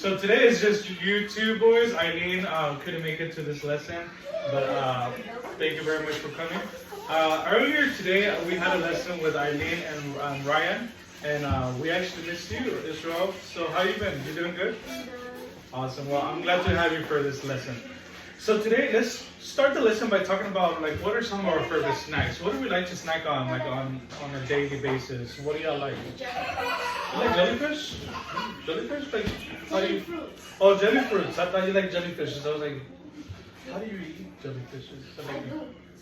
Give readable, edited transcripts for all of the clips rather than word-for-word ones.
So today is just you two boys. Eileen couldn't make it to this lesson, but thank you very much for coming. Earlier today we had a lesson with Eileen and Ryan, and we actually missed you, Israel. So how you been? You doing good? Awesome. Well, I'm glad to have you for this lesson. So today, let's start the lesson by talking about like what are some of our favorite snacks. What do we like to snack on, like on a daily basis? What do y'all like? You like jellyfish? Jellyfish? Like how do you? Oh, jelly fruits. I thought you like jellyfishes. I was like, how do you eat jellyfishes? So, like,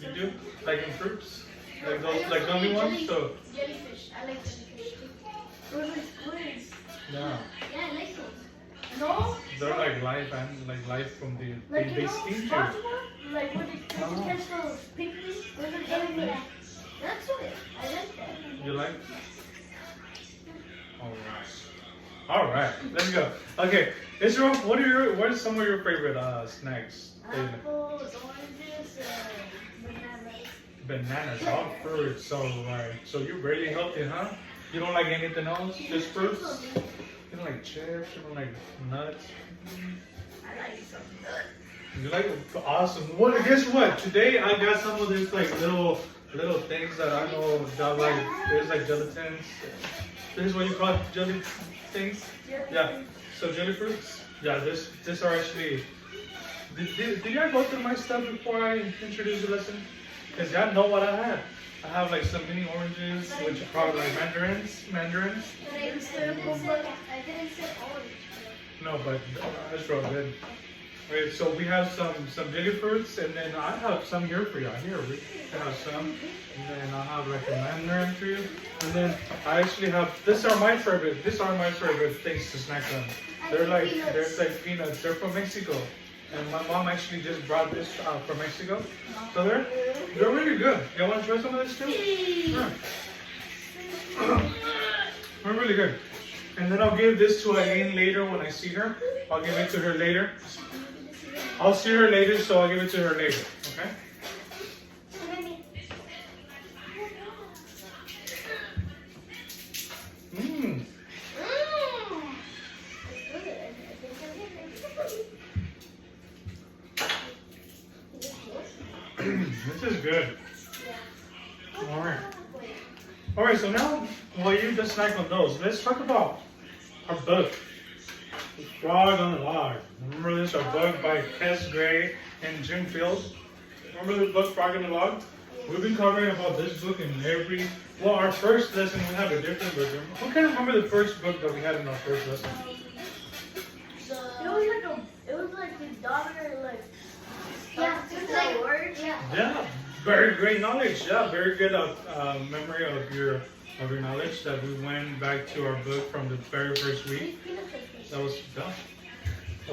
you do? Like in fruits? Like those, like gummy ones? So. Jellyfish. I like jellyfish too. Those are squids. Yeah. Yeah, I like those. No? They're like live and like live from the like, they steam you. Like when you catch those pygmies, those are jellyfish. That's what I like that. You like? All right, let's go. Okay, Israel, what are some of your favorite snacks? Apples, oranges, bananas. Bananas, all fruits. So so you're really healthy, huh? You don't like anything else? Just fruits? You don't like chips? You don't like nuts? I like some nuts. You like awesome. What? Guess what? Today I got some of these like little things that I know that like there's like gelatins. This is what you call jelly things. Yeah. So jelly fruits. Yeah. This are actually. Did y'all go through my stuff before I introduced the lesson? Cause y'all know what I have. I have like some mini oranges, which are probably like mandarins. I didn't say orange. No, but that's real good. Okay, so we have some jelly fruits, and then I have some here for y'all. Here, we have some, and then I have like a mandarin for you, and then I actually have. These are my favorite things to snack on. They're like peanuts. They're from Mexico, and my mom actually just brought this from Mexico. So they're really good. Y'all want to try some of this too? Sure. They're really good. And then I'll give this to Eileen later when I see her. I'll give it to her later. I'll see her later, so I'll give it to her later. Okay? Mmm. This is good. Alright, so now while you just snack on those, let's talk about our book, Frog on the Log. Remember this, our book by Kes Gray and Jim Fields? Remember the book, Frog on the Log? We've been covering about this book in our first lesson we have a different book. Who can remember the first book that we had in our first lesson? It was like his daughter, like, it's like words. Yeah, very great knowledge. Yeah, very good memory of your knowledge that we went back to our book from the very first week. That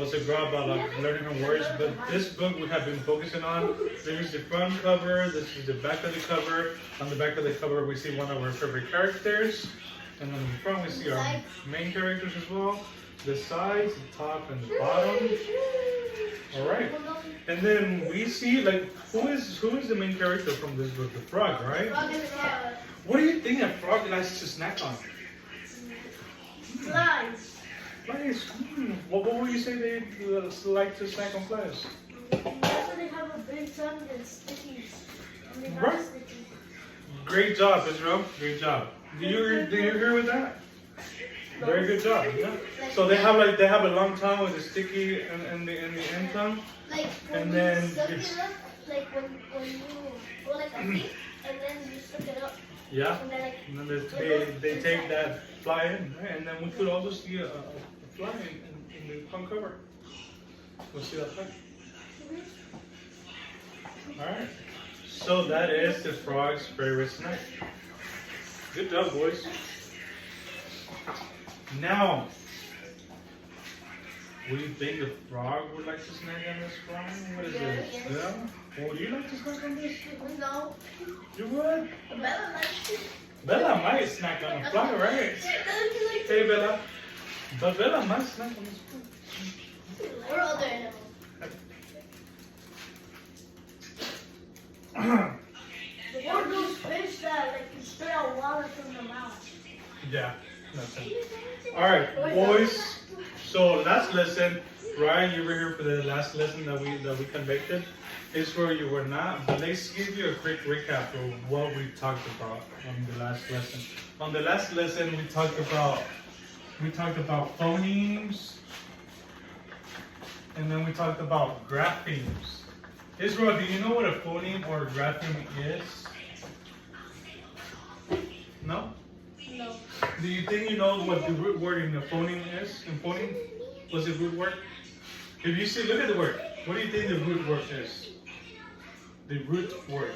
was a girl about learning her words, but this book we have been focusing on. This is the front cover, this is the back of the cover. On the back of the cover we see one of our favorite characters, and on the front we see our main characters as well. The sides, the top and the bottom. Alright. And then we see like who is the main character from this book? The frog, right? What do you think a frog likes to snack on? Flies. Flies. What would you say they like to snack on flies? That's why they have a big tongue and stickies. Right. Great job, Israel. Great job. Do you agree with that? Very good job. Yeah. So they have a long tongue with a sticky in the end tongue. Like when and then you suck it up, like when you go like a beat and then you suck it up. Yeah. And then they take that fly in, right? And then we could also see a fly in the front cover. We'll see that fly. Alright. So that is the frog's favorite snack. Good job, boys. Now, what do you think the frog would like to snack on this frog? What is it? Yeah? Well, would you like to snack on this? No. You would? Bella likes it. Bella might snack on a fly, right? Hey, Bella. But Bella might snack on this fly. We're all there now. Or those fish that like can spit out water from their mouth. Yeah, that's it. Alright, boys. So last lesson, Ryan, you were here for the last lesson that we conducted. Is where you were not, but let's give you a quick recap of what we talked about on the last lesson. On the last lesson, we talked about phonemes, and then we talked about graphemes. Israel, do you know what a phoneme or a grapheme is? No? No. Do you think you know what the root word in a phoneme is? In phoneme, what's the root word? If you see, look at the word. What do you think the root word is? The root word.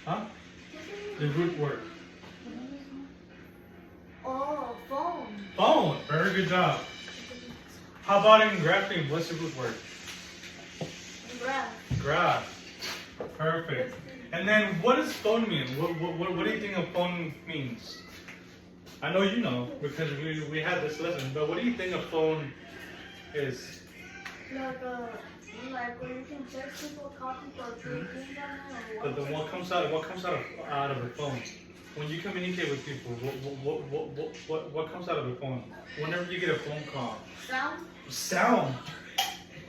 Huh? The root word. Oh, phone. Phone. Very good job. How about in grapheme? What's the root word? Graph. Graph. Perfect. And then what does phone mean? What do you think a phone means? I know you know because we had this lesson, but what do you think a phone is? Like when you can text people, call people, or do things on there, or But then what comes out of the phone? When you communicate with people, what comes out of the phone? Whenever you get a phone call. Sound. Sound.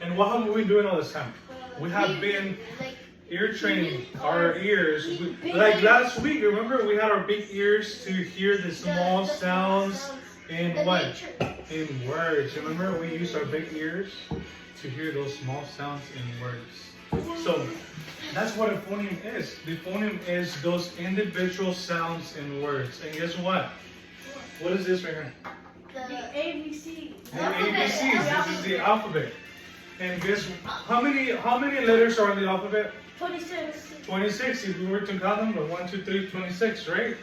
And what have we been doing all this time? We have been like ear training our ears. Like last week, remember we had our big ears to hear the small sounds in what? In words. Remember we used our big ears to hear those small sounds in words. So that's what a phoneme is. The phoneme is those individual sounds in words. And guess what? What is this right here? the ABC. The ABCs. This is the alphabet. And guess how many letters are in the alphabet? 26. 26. If we were to count them, but 1, 2, 3, 26, right?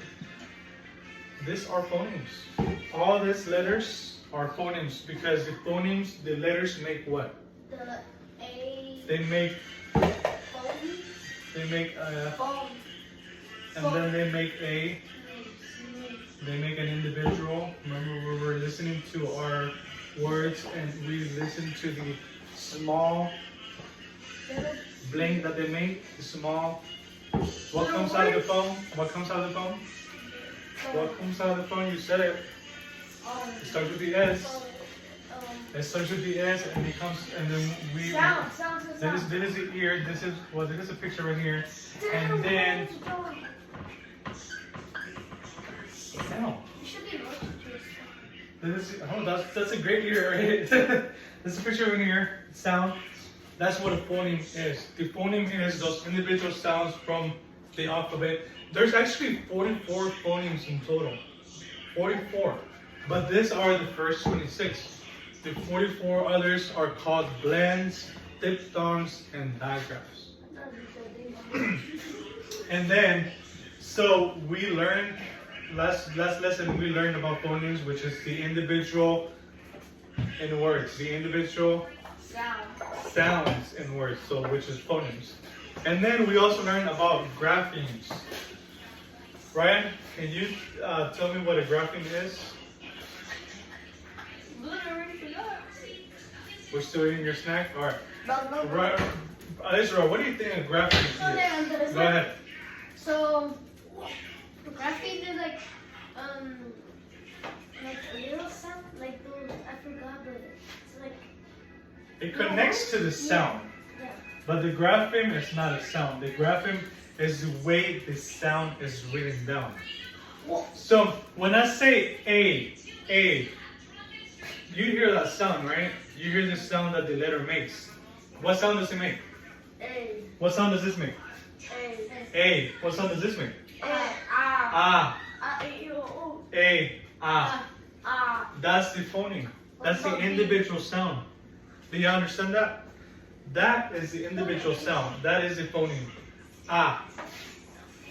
These are phonemes. All these letters are phonemes because the phonemes, the letters make what? The A. They make Phone. they make Phone. and then they make a they make an individual. Remember we were listening to our words and we listened to the small blink that they make, the small. What comes out of the phone? What comes out of the phone? What comes out of the phone? You said it. It starts with the S. It starts with the S and it comes and then we Sound. this is the ear, this is a picture right here. And then sound. You should be That's a great ear, right? That's a picture of an ear. Sound. That's what a phoneme is. The phoneme is those individual sounds from the alphabet. There's actually 44 phonemes in total. 44. But these are the first 26. The 44 others are called blends, diphthongs, and digraphs. And then, so we learned, last lesson we learned about phonemes, which is the individual in words. The individual sounds in words, so which is phonemes. And then we also learned about graphemes. Ryan, can you tell me what a grapheme is? We're still eating your snack? Alright. Right. Israel, what do you think a grapheme is? Go ahead. So, graphene is like a little sound, like those, I forgot, but it's like. It connects to the sound. Yeah. But the grapheme is not a sound. The grapheme is the way the sound is written down. So when I say A, you hear that sound, right? You hear the sound that the letter makes. What sound does it make? A. What sound does this make? A. What sound does this make? Ah. A. Ah. That's the phoneme. That's the individual sound. Do you understand that? That is the individual sound. That is the phoneme. Ah.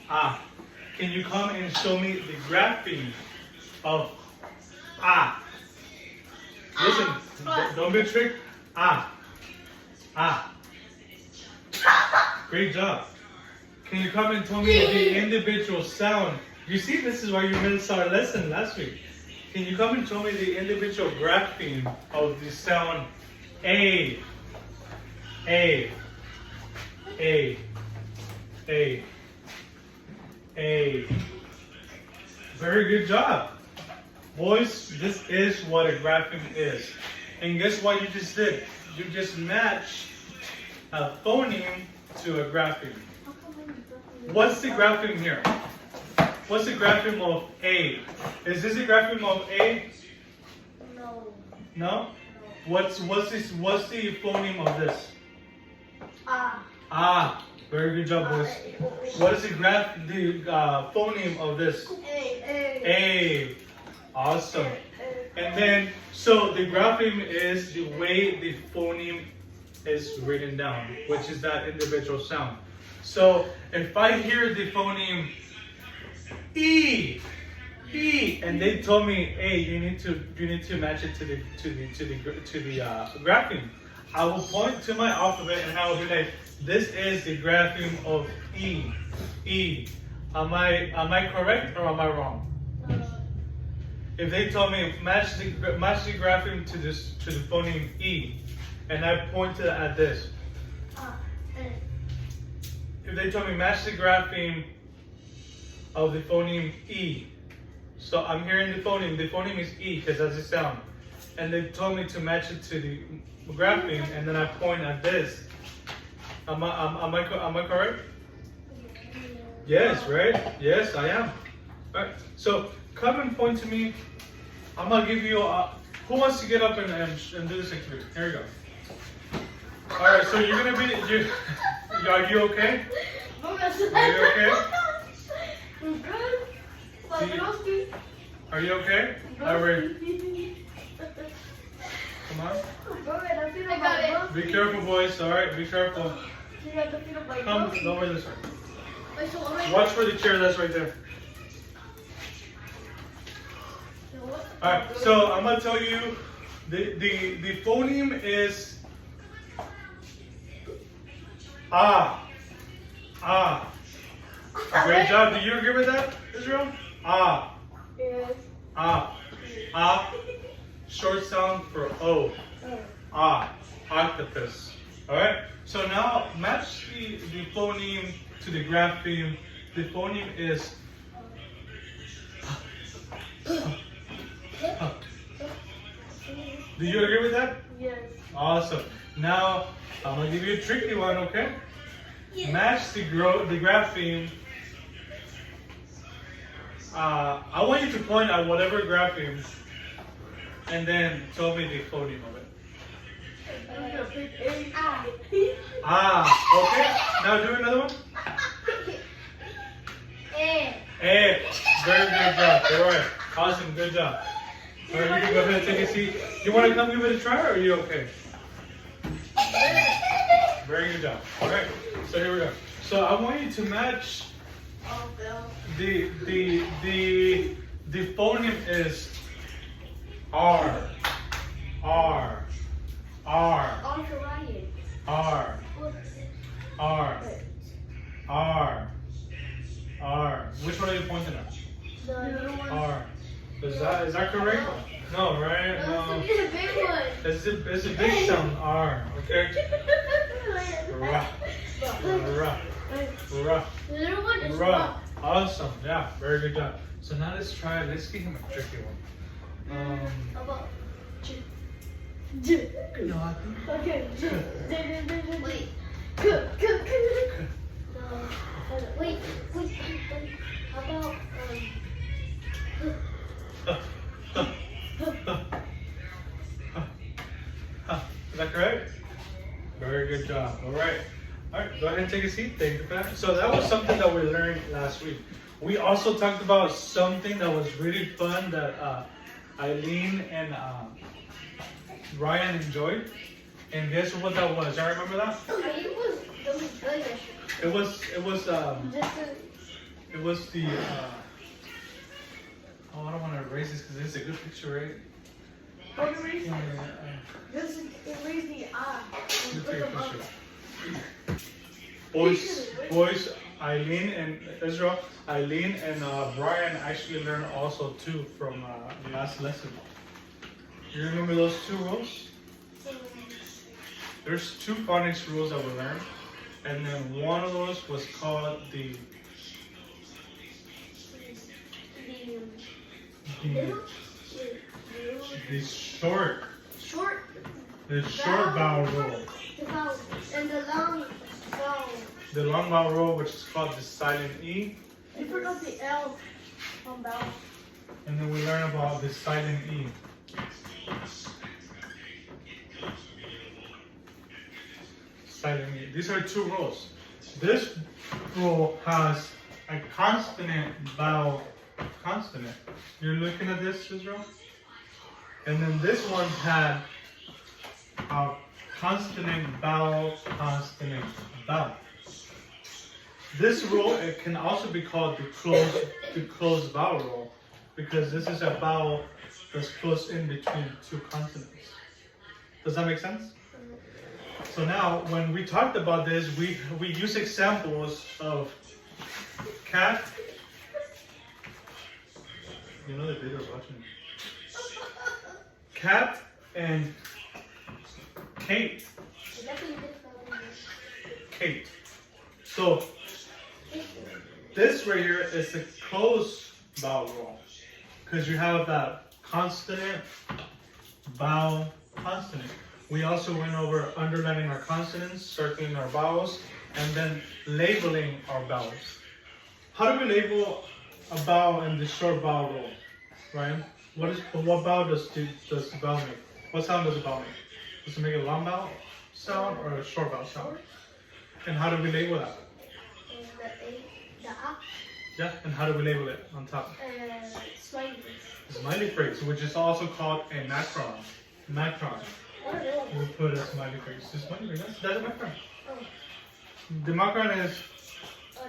Ah. Can you come and show me the grapheme of ah? Listen, don't be tricked. Ah. Ah. Great job. Can you come and tell me the individual sound? You see, this is why you missed our lesson last week. Can you come and show me the individual grapheme of the sound A? A. A. A. A. Very good job. Boys, this is what a grapheme is. And guess what you just did? You just matched a phoneme to a grapheme. What's the grapheme here? What's the grapheme of A? Is this a grapheme of A? No. No? What's the phoneme of this? Ah. Ah, very good job, boys. What is the phoneme of this? A. Awesome. And then, so the grapheme is the way the phoneme is written down, which is that individual sound. So if I hear the phoneme E, and they told me, hey, you need to match it to the grapheme, I will point to my alphabet and I will be like, this is the grapheme of E. E. Am I correct or am I wrong? If they told me match the grapheme to the phoneme E, and I pointed at this. If they told me match the grapheme of the phoneme E, so I'm hearing the phoneme is E because that's the sound, and they told me to match it to the grapheme, and then I point at this. Am I correct? Yes, right? Yes, I am. All right. So come and point to me. I'm gonna give you who wants to get up and do this next week? Here we go. All right. So you're gonna be. Are you okay? Are you okay? Are you okay? All right. Come on. I got it. Be careful, boys. All right. Be careful. Come over this way. Watch for the chair that's right there. Alright, so I'm gonna tell you the phoneme is ah. Ah. Great job. Do you agree with that, Israel? Ah. Yes. Ah. Ah. Short sound for O. Ah. Octopus. Alright? So now match the phoneme to the grapheme. The phoneme is Do you agree with that? Yes. Awesome. Now I'm gonna give you a tricky one, okay? Yes. Match the grapheme. I want you to point at whatever grapheme and then tell me the phoneme of it. Ah, okay. Now do another one. Very good job. All right. Awesome. Good job. All right, you can go ahead and take a seat. You want to come give it a try, or are you okay? Very good job. All right. So here we go. So I want you to match the phoneme is R. R. R. R. R. R. R. Which one are you pointing at? R. Is that correct? No, right? No. It's a big sound. R. Okay. Ra. Ra. Ra. Ra. Awesome. Yeah. Very good job. So now let's try. Let's give him a tricky one. No, I think. Okay. Wait. Wait. How about Is that correct? Very good job. All right. All right. Go ahead and take a seat. Thank you, Pat. So that was something that we learned last week. We also talked about something that was really fun that Eileen and Ryan enjoyed. And guess what that was? I remember that. it was good. It was the. Oh, I don't want to erase this because it's a good picture, right? This is erase the eye. Let's take a picture. Boys, Eileen and Israel, Eileen and Brian actually learned also too from the last lesson. You remember those two rules? There's two phonics rules that we learned, and then one of those was called the The short Short. vowel roll. The vowel. And the long vowel. The long vowel roll, which is called the silent E. You forgot the L on vowel. And then we learn about the silent E. Silent E. These are two rolls. This roll has a consonant vowel consonant. You're looking at this, Israel? And then this one had a consonant vowel consonant vowel. This roll, it can also be called the closed vowel roll, because this is a vowel that's close in between two consonants. Does that make sense? So now, when we talked about this, we use examples of cat. You know the video's watching. Cat and Kate. Kate. So this right here is the closed vowel roll, because you have that consonant, vowel, consonant. We also went over underlining our consonants, circling our vowels, and then labeling our vowels. How do we label a vowel in the short vowel roll, Ryan? What vowel does the vowel make? What sound does the vowel make? Does it make a long vowel sound or a short vowel sound? And how do we label that? The A. Yeah, and how do we label it on top? Smiley. Smiley phrase, which is also called a macron. Macron. We put a smiley phrase. The smiley phrase, that's a macron. Oh. The macron is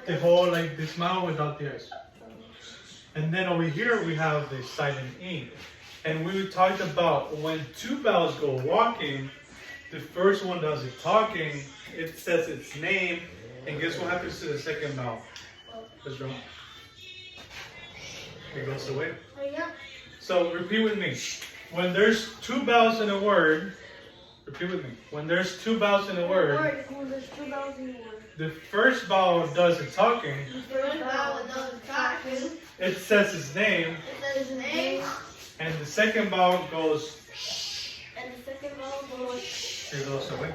the whole, like the smile without the S. And then over here we have the silent E. And we talked about when two vowels go walking, the first one does it talking, it says its name, and guess what happens to the second vowel? What's wrong? It goes away. Yeah. So repeat with me. When there's two vowels in a word, repeat with me. When there's two vowels in a word, When there's two vowels in the word. the first vowel does the talking, The first vowel does the talking. it says its name, It says his name. and the second vowel goes, And the second vowel goes. it goes away.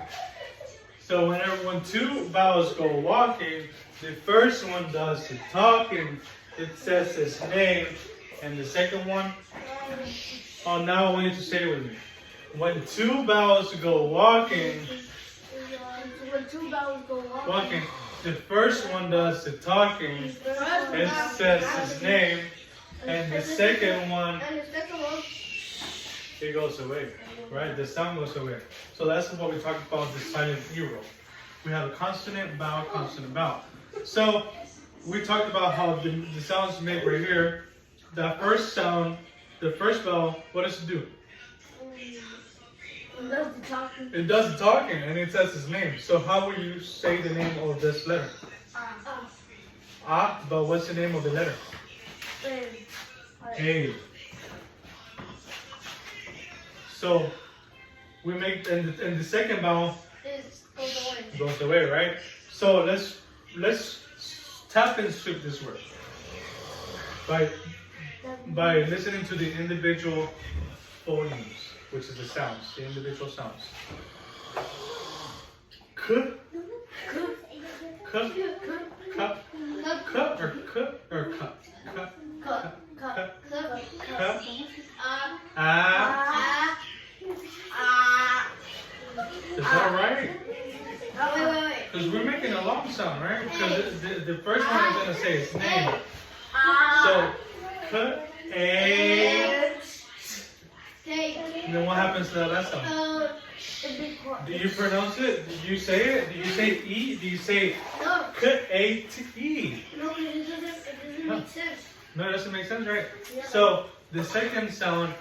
So when two vowels go walking, the first one does the talking, it says its name, and the second one, oh, now I want you to say it with me. When two vowels go walking, When two vowels go walking, the first one does the talking, it says his name, and the second one, And the second one. it goes away, right? The sound goes away. So that's what we talked about, the silent E roll. We have a consonant, vowel, consonant, vowel. So we talked about how the sounds made right here. That first sound, the first vowel, what does it do? It does the talking. It does the talking, and it says his name. So how will you say the name of this letter? Ah, but what's the name of the letter? A. So we make, and the second vowel goes away, right? So let's tap and strip this word by listening to the individual phonemes, which is the sounds, the individual sounds. K, k, cup, cup, or cup, or cup, cup, cup, cup, ah. Is that right? Wait. Because we're making a long sound, right? Because the first one is going to say its name. So, k, a. And then what happens to that last sound? Do you pronounce it? Do you say it? Do you say E? Do you say No. K-A-T-E? No, it doesn't make sense. No, it doesn't make sense, right? Yeah. So the second sound,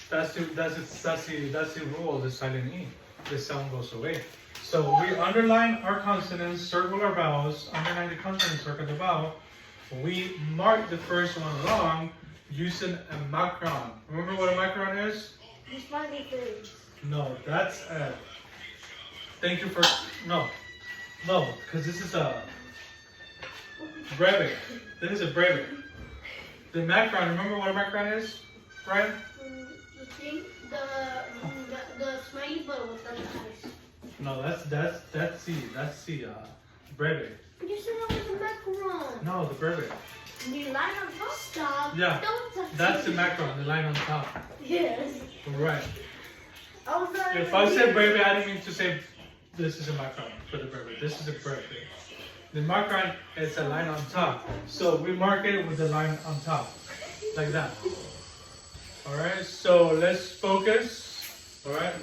that's the rule of the silent E. The sound goes away. So we underline our consonants, circle our vowels, underline the consonant, circle the vowel. We mark the first one wrong using a macron. Remember what a macron is? The smiley face. No, that's a. Thank you for. No, because this is a brevet. This is a brevet. The macron. Remember what a macron is, Ryan? thing, the smiley button with the eyes. No, that's C. Breve. You said that was the macaron. No, the breve. The line on top. Stop. Yeah, Don't touch that's the me. macaron, the line on top. Yes. Right. I was not If even I said here. breve, I didn't mean to say this is a macaron for the breve. This is a breve. The macaron is a line on top. So we mark it with the line on top. Like that. Alright, so let's focus. Alright.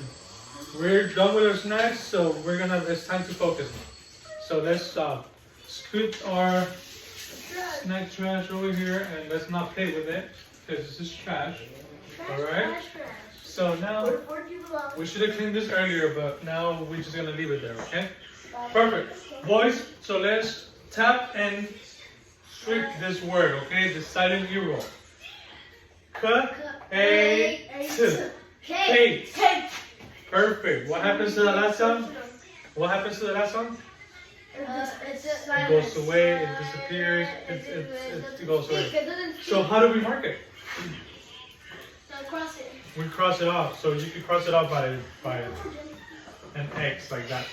We're done with our snacks, so it's time to focus now. So let's scoot our snack trash over here and let's not play with it because this is trash. Alright? So now we should have cleaned this earlier, but now we're just gonna leave it there, okay? Perfect. Boys, so let's tap and trick this word, okay? The silent U roll. K-A-T. Kate. Perfect. What happens to the last sound? What happens to the last sound? It goes away, it disappears, it goes away. So how do we mark it? Cross it. We cross it off. So you can cross it off by an X like that.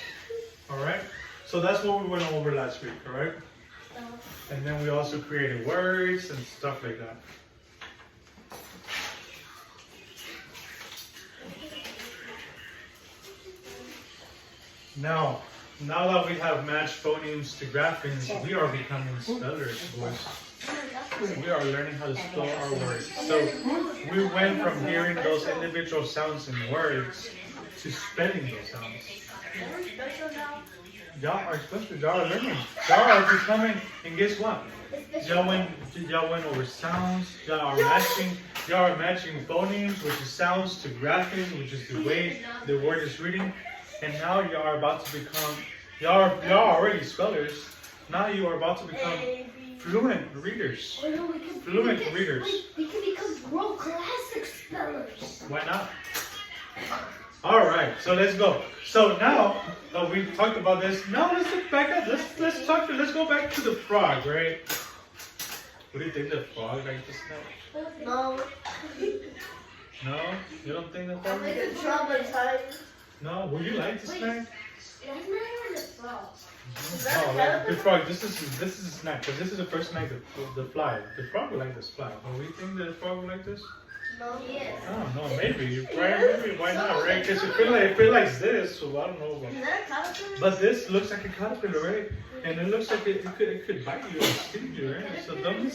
Alright? So that's what we went over last week, alright? And then we also created words and stuff like that. Now that we have matched phonemes to graphemes, we are becoming spellers, boys. We are learning how to spell our words. So we went from hearing those individual sounds in words to spelling those sounds. Y'all are special. Y'all are learning. Y'all are becoming. And guess what? Y'all went over sounds. Y'all are matching phonemes, which is sounds, to graphemes, which is the way the word is reading. And now you are about to become. Y'all are already spellers. Now you are about to become fluent readers. Fluent readers. We can become world classic spellers. Why not? All right, so let's go. So now that we talked about this, now let's look back at let's go back to the frog, right? What do you think the frog like the snack? No. No, you don't think the I'm frog? like a traumatized. No, would you like the snack? That's not even a frog. No, like the frog. This is a snack, because this is the first snack. The fly. The frog would like this fly. But we think the frog would like this? No, yes. I don't know. Maybe. Right? Maybe. Why not? Right? Because it feels like this. So I don't know. Is that a caterpillar? But this looks like a caterpillar, right? And it looks like it could bite you and sting you, right? So don't be.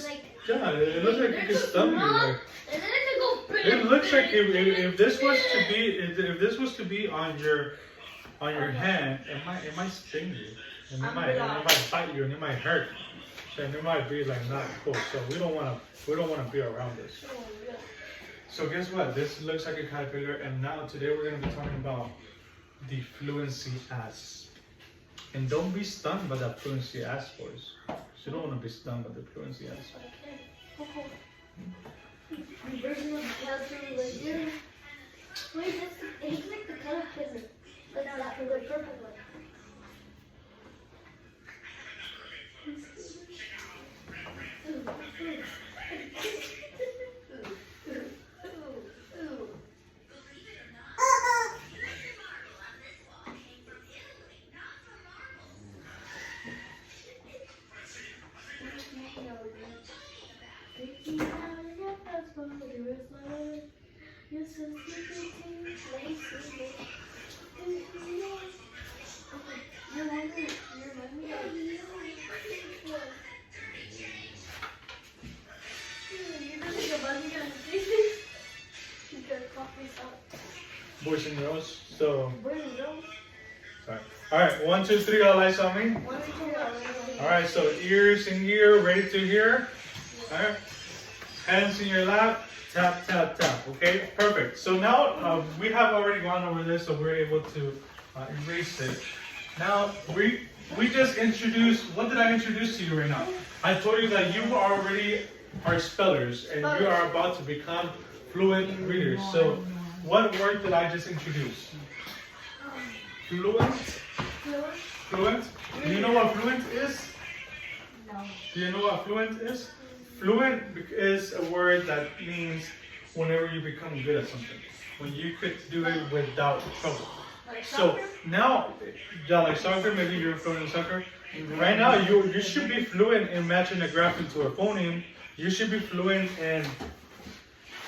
Yeah, it looks like it could stung you. Like. And then it could go. It looks like if this was to be on your hand, it might sting you, and it might bite you, and it might hurt, and it might be like not cool. So we don't want to be around this. So guess what? This looks like a caterpillar, and now today we're gonna be talking about the Fluency ASP. And don't be stunned by the Fluency ASP, boys. You don't want to be stunned by the Fluency ASP. The version of the caterpillar like this. Wait, it's like the caterpillar. Like that, the purple one. Boys and girls, so. Sorry. Alright, 1, 2, 3, all eyes on me. Alright, so ears in ear, ready to hear. Alright. Hands in your lap. Tap, tap, tap. Okay, perfect. So now we have already gone over this, so we're able to erase it. Now we just introduced. What did I introduce to you right now? I told you that you already are spellers, and you are about to become fluent readers. So what word did I just introduce? Fluent. Fluent. Do you know what fluent is? No. Do you know what fluent is? Fluent is a word that means whenever you become good at something. When you could do it without trouble. Like So soccer? now, yeah, like soccer, maybe you're fluent in soccer. Right now, you should be fluent in matching a graph into a phoneme. You should be fluent in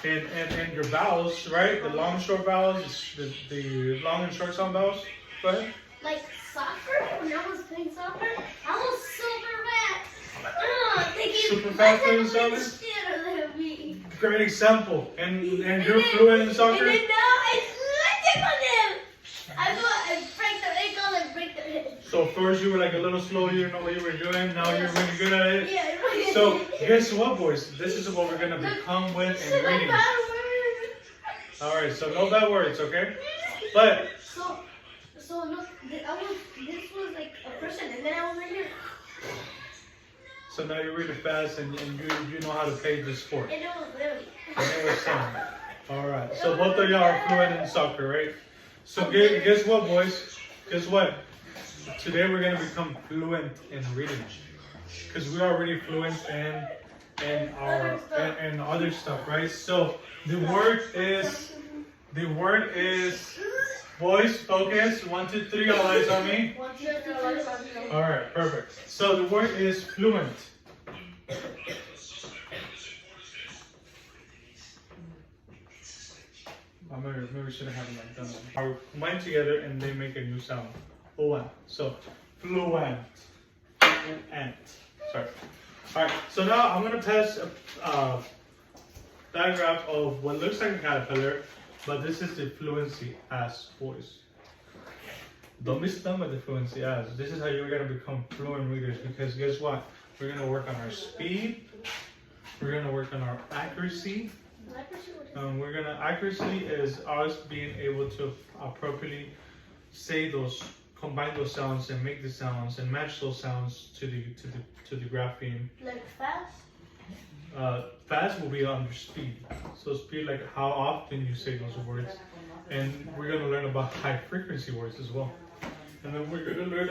your vowels, right? The long and short vowels, the long and short sound vowels. Go ahead. Like soccer, when I was playing soccer, I was super fast. Super fast playing soccer? Than me. Great example. And you're then- fluent in soccer? And then now I slipped on them. I break their ankle and break their head. So first you were like a little slow, you didn't know what you were doing. Now you're really good at it. Yeah, right. So guess what, boys? This is what we're gonna become with This is in my reading. bad word. All right, so no bad words, okay? But So look, this was like a person, and then I was right here. so now you're really fast and you know how to play this sport. And it was literally. And it was fun. All right, so both of y'all are fluent in soccer, right? So guess what, boys? Guess what? Today we're gonna become fluent in reading, because we're already fluent in our and other stuff, right? So the word is boys. Focus. 1, 2, 3. All eyes on me. 1, 2, 3. All right, perfect. So the word is fluent. Maybe we shouldn't have them like done. Are combined together and they make a new sound. O-N. So fluent. Fluent. Sorry. All right. So now I'm gonna pass a diagram of what looks like a caterpillar, but this is the Fluency ASP voice. Don't be stunned by the Fluency ASP. This is how you're gonna become fluent readers, because guess what? We're gonna work on our speed. We're gonna work on our accuracy. Accuracy is us being able to appropriately say those, combine those sounds and make the sounds and match those sounds to the grapheme. Like fast? Fast will be under speed. So speed, like how often you say those words. And we're gonna learn about high frequency words as well. And then we're gonna learn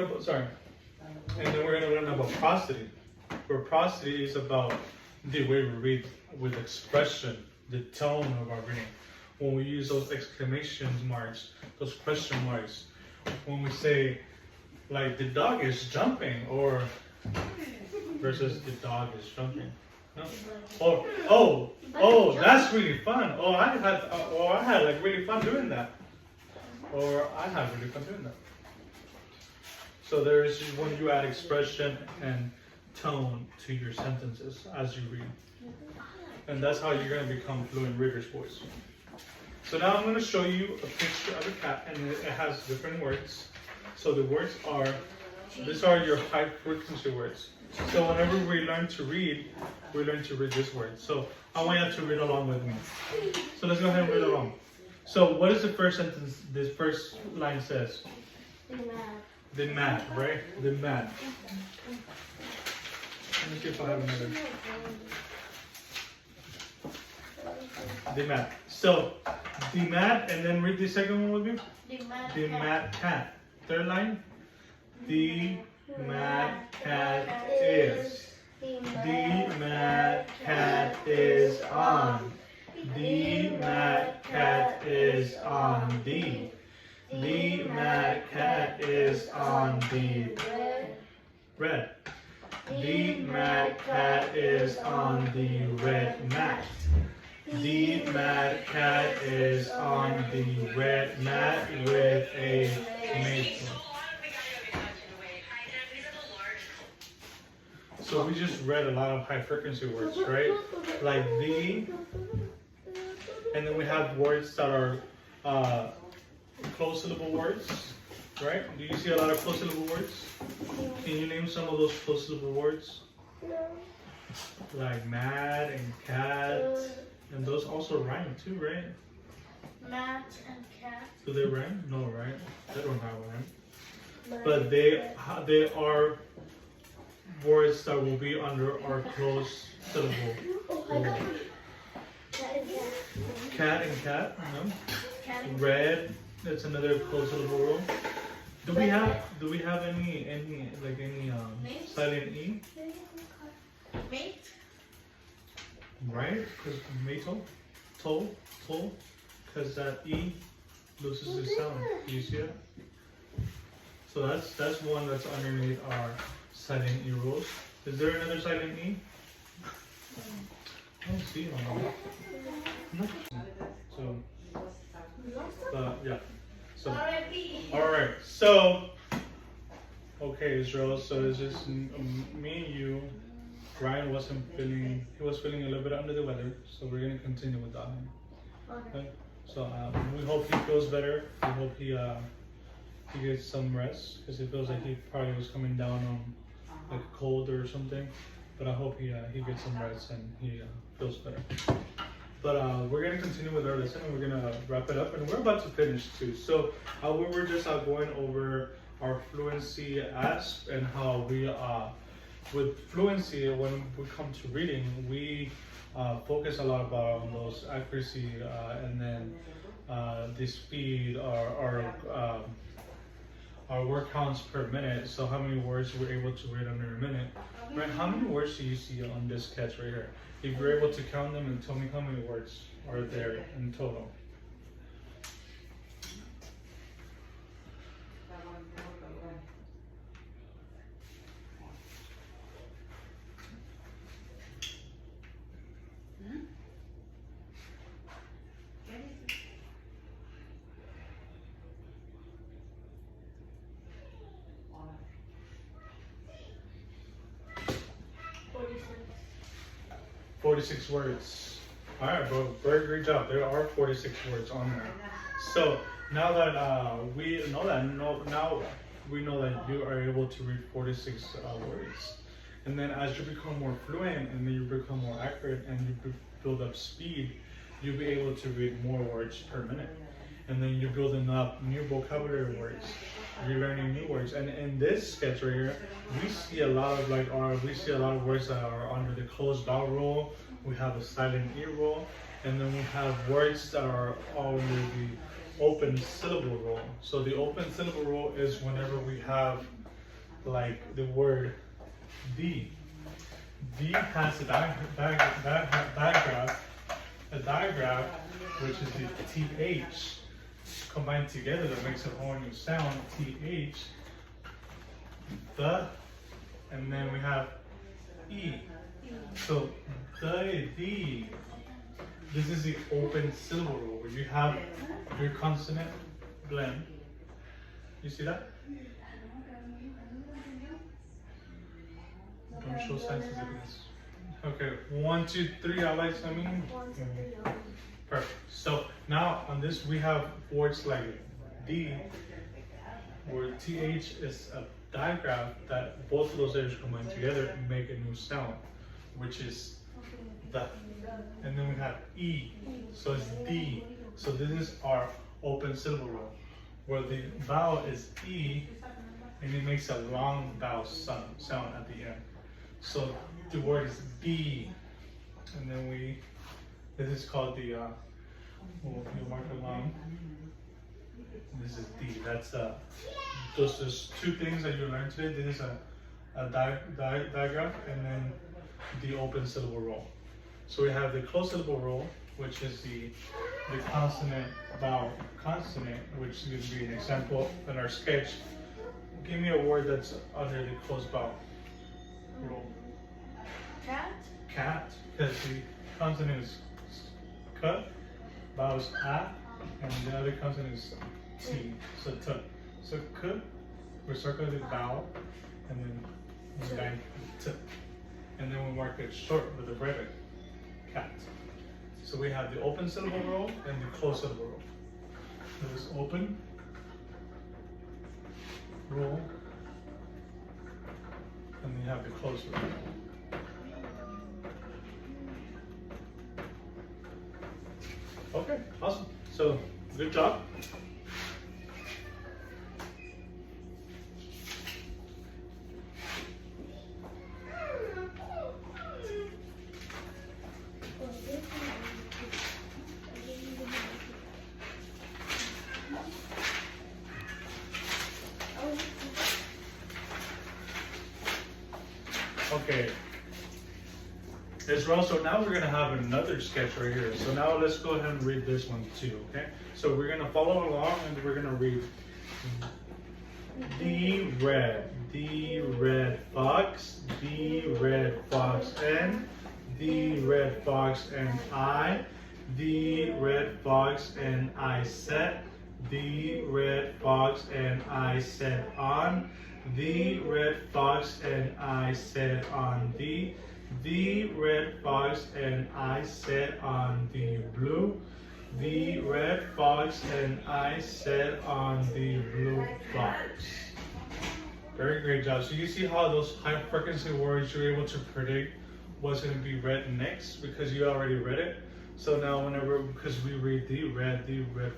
about prosody. Where prosody is about the way we read, with expression, the tone of our reading. When we use those exclamation marks, those question marks. When we say, like, the dog is jumping, or versus the dog is jumping. No? Or that's really fun. I had like really fun doing that. Or I had really fun doing that. So there's when you add expression and tone to your sentences as you read. And that's how you're going to become fluent readers, boys. So now I'm going to show you a picture of a cat, and it has different words. So the words are, these are your high frequency words. So whenever we learn to read this word. So I want you to read along with me. So let's go ahead and read along. So what is the first sentence, this first line says? The mad, right? The mad. Let me see if I have another. The mad. So, the mad, and then read the second one with me. The mad cat. Third line. The mad cat is. The mad cat is on. The mad cat is on the. The mad cat is on the red. The mad cat is on the red mat. The mad cat is on the red mat with a maple. So we just read a lot of high frequency words, right? Like the, and then we have words that are close syllable words, right? Do you see a lot of close syllable words? Can you name some of those close syllable words? Like mad and cat. And those also rhyme too, right? Mat and cat. Do they rhyme? No, right? They don't have a rhyme. But they are words that will be under our close syllable. Cat and cat, no? Red, that's another close syllable rule. Do we have any silent E? Mate. Right? Because metal. toe, because that E loses its sound. Do you see it? So that's one that's underneath our silent E rules. Is there another silent E? I don't see it on there. No. So, yeah. So, all right. So, okay, Israel. So it's just me and you. Ryan he was feeling a little bit under the weather. So we're gonna continue without him. Okay. So we hope he feels better. We hope he gets some rest because it feels like he probably was coming down on like a cold or something. But I hope he gets some rest and he feels better. But we're gonna continue with our lesson and we're gonna wrap it up and we're about to finish too. So we were just going over our Fluency ASP and how we with fluency when we come to reading we focus a lot about on those accuracy and then the speed our word counts per minute. So how many words we're able to read under a minute. Right? How many words do you see on this sketch right here? If you're able to count them and tell me how many words are there in total. $46. 46 words. All right, bro. Very great job. There are 46 words on there. So now that we know that, now we know that you are able to read 46 words. And then as you become more fluent and then you become more accurate and you build up speed, you'll be able to read more words per minute. And then you're building up new vocabulary words. You're learning new words. And in this sketch right here, we see a lot of words that are under the closed vowel rule. We have a silent E rule, and then we have words that are under the open syllable rule. So the open syllable rule is whenever we have like the word D. D has a digraph, which is the TH. Combined together that makes a whole new sound, TH, the, and then we have E. So the, this is the open syllable rule where you have your consonant blend. You see that? Don't show signs of this. Okay, 1, 2, 3, I like something. 1, 2, 3. Perfect. So now on this we have words like D, where TH is a digraph that both of those letters combine together and make a new sound, which is the. And then we have E, so it's D. So this is our open syllable rule, where the vowel is E and it makes a long vowel sound at the end. So the word is B, and then this is called the, we'll mark along. This is D. That's those two things that you learned today. This is a digraph and then the open syllable rule. So we have the closed syllable rule, which is the consonant vowel consonant, which gives me an example in our sketch. Give me a word that's under the closed vowel rule. Cat? Cat, because the consonant is K, vowel is A, and the other consonant is T, so T. So K, we circle the vowel, and then we line T. And then we mark it short with a ribbon, cat. So we have the open syllable rule and the closed syllable rule. So this open rule, and then you have the closed rule. Okay, awesome. So, good job. Okay. as well. So now we're gonna have another sketch right here. So now let's go ahead and read this one too, okay? So we're gonna follow along and we're gonna read the red fox, the red fox, and the red fox, and I, the red fox, and I sat, the red fox, and I sat on, the red fox, and I sat on the red fox, and I sat on the blue, the red fox, and I sat on the blue fox. Very great job. So you see how those high frequency words you're able to predict what's going to be read next because you already read it. So now whenever, because we read the red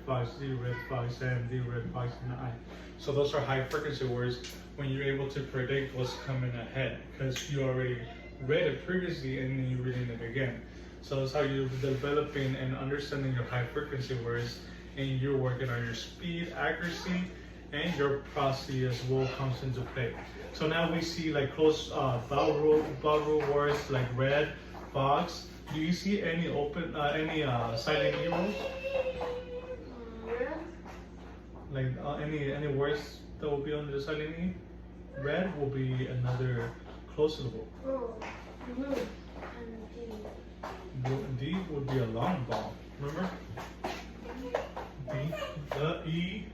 fox, and the red fox, and I. So those are high frequency words when you're able to predict what's coming ahead because you already read it previously and then you're reading it again. So that's how you're developing and understanding your high frequency words, and you're working on your speed, accuracy, and your prosody as well comes into play. So now we see like close vowel rule words like red, fox. Do you see any open any silent E rules? Like any words that will be under the silent E? Red will be another close syllable. D would be a long vowel. Remember? D, the, E.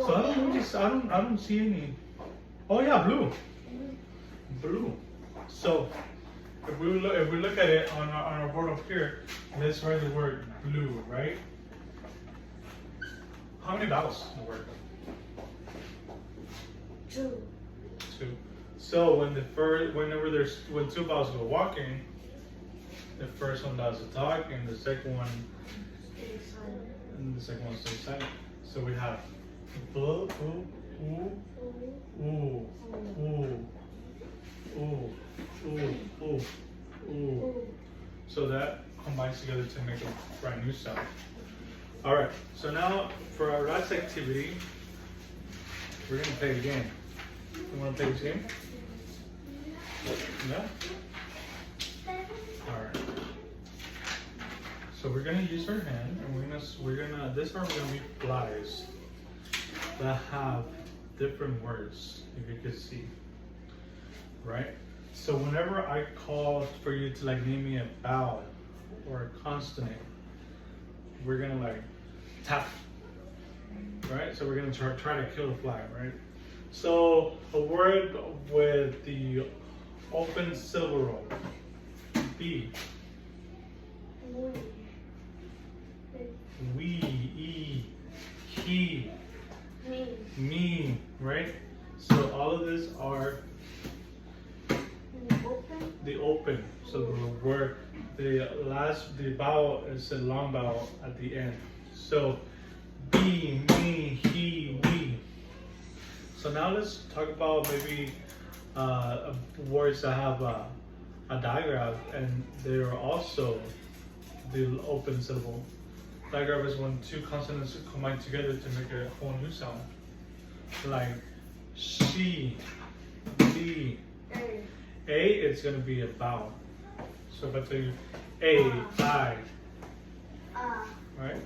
So I don't see any. Oh yeah, blue. Blue. So if we look at it on our board up here, let's write the word blue, right? How many vowels in the word? Two. Two. So when when two vowels go walking, the first one does the talk, and the second one stays silent. So we have bl, ooh, ooh, ooh, ooh, ooh, ooh, ooh. So that combines together to make a brand new sound. All right. So now for our last activity, we're gonna play a game. You wanna play this game? Yeah? Alright. So we're gonna use our hand and this are gonna be flies that have different words, if you could see. Right? So whenever I call for you to like name me a vowel or a consonant, we're gonna like tap. Right? So we're gonna try to kill the fly, right? So a word with the open syllable roll. B. We, e, he, me, right? So all of these are the open. So the word, the vowel is a long vowel at the end. So be, me, he, we. So now let's talk about maybe words that have a digraph and they are also the open syllable. Digraph is when two consonants combine together to make a whole new sound. Like she, the. A is going to be a vowel. So if I tell you A, I, right?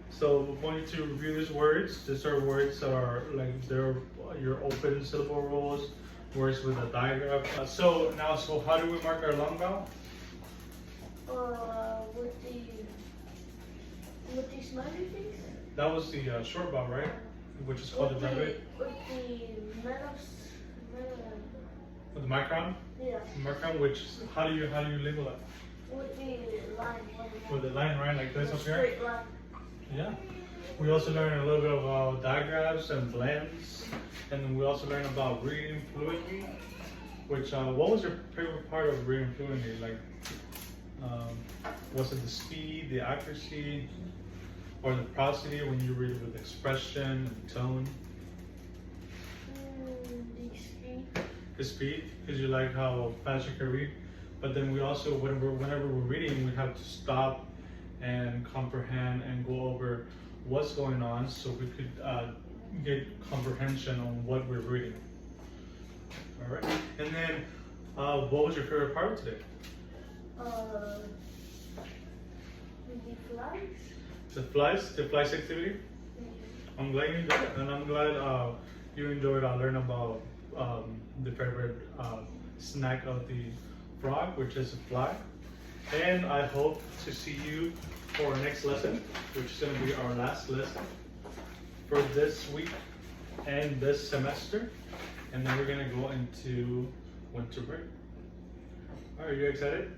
So I want you to review these words. These are words that are like they're your open syllable rules, words with a digraph. So how do we mark our long vowel? With the smiley face? That was the short vowel, right? Which is called the derivative. With the With the micron? Yeah. Micron, which how do you label that? With the line. With the line, right? Like this up here? Straight line. Yeah. We also learned a little bit about digraphs and blends, and then we also learned about reading fluently. Which what was your favorite part of reading fluently? Like, was it the speed, the accuracy, or the prosody when you read it with expression and tone? The speed. The speed, because you like how fast you can read. But then we also, whenever we're reading, we have to stop and comprehend and go over what's going on so we could get comprehension on what we're reading. All right. And then, what was your favorite part today? Maybe flies. The flies activity. I'm glad you enjoyed it, and I'm glad you enjoyed learning about the favorite snack of the frog, which is a fly. And I hope to see you for our next lesson, which is going to be our last lesson for this week and this semester. And then we're going to go into winter break. Are you excited?